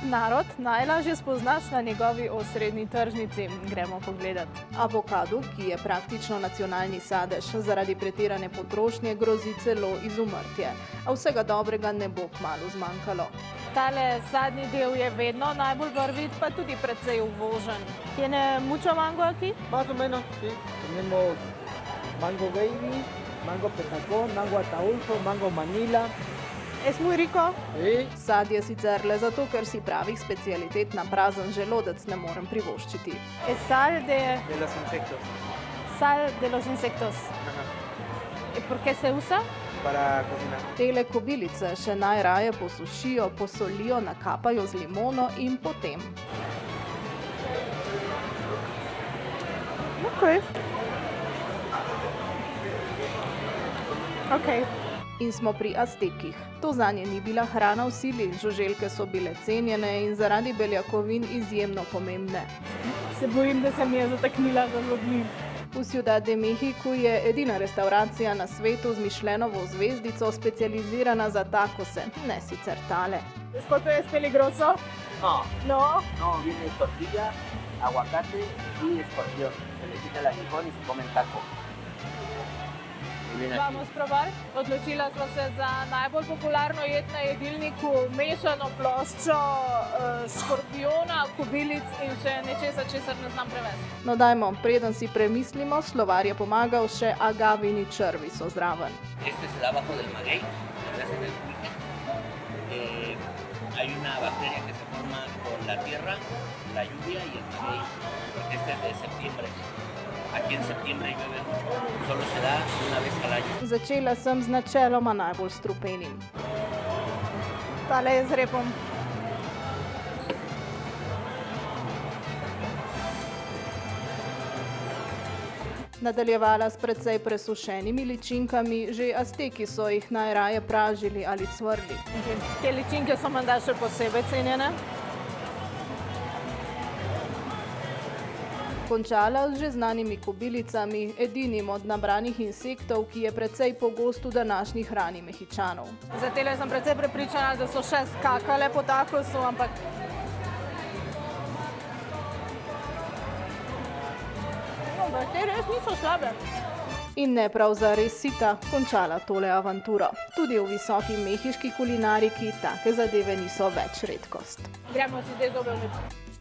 Narod najlažje spoznaš na njegovi osrednji tržnici. Gremo pogledat. Avokado, ki je praktično nacionalni sadež, zaradi pretirane potrošnje grozi celo izumrtje. A vsega dobrega ne bo kmalu zmanjkalo. Tale sadni del je vedno najbolj barvit, pa tudi precej uvožen. Tiene mucho mango aquí? Más o menos, sí. Tenemos mango baby, mango petacón, mango ataulfo, mango manila. Es muy rico. Sí. Sadje sicer le zato, ker si pravih specialitet na prazen želodec ne morem privoščiti. Es sal De los insectos. de los insectos. Ajá. ¿Y por qué se usa? Para cocinar. Tele kobilice še najraje posušijo, posolijo, nakapajo z limono in potem. Ok. Ok. In smo pri Aztekih. To zanje ni bila hrana v sili, žuželke so bile cenjene in zaradi beljakovin izjemno pomembne. Se bojim, da se mi je zataknila za zobmi. V Ciudad de México je edina restauracija na svetu z Mišlenovo zvezdico specializirana za takose, ne sicer tale. ¿Cuánto es peligroso? No, No. no, viene tortilla, aguacate y escorpión. Se le quita el aguijón y se come el taco. Y viene aquí. Vamos probar. Odločila sva se za najbolj popularno jed na jedilniku, mešano ploščo škorpijona, kobilic in še nečesa, česar ne znam prevesti. No dajmo, preden si premislimo, slovar je pomagal še agavini črvi so zraven. Este es el abajo del maguey, que hacen el pulque. Hay una bacteria que se forma con la tierra, la lluvia y el maguey. Este es de septiembre. Aquí en septiembre llueve mucho. Solo se da una vez al año. Začela sem z načeloma najbolj strupenim. Tale je z repom. Nadaljevala s precej presušenimi ličinkami, že Azteki so jih najraje pražili ali cvrli. Te ličinke so menda še posebej cenjene. Končala z že znanimi kobilicami, edinim od nabranih insektov, ki je precej pogost v današnji hrani Mehičanov. Za tele sem precej prepričana, da so še skakale po takosu, ampak no, te res niso slabe. In ne prav zares sita končala tole avanturo. Tudi v visoki mehiški kulinariki take zadeve niso več redkost. Gremo si zdaj zobe umiti.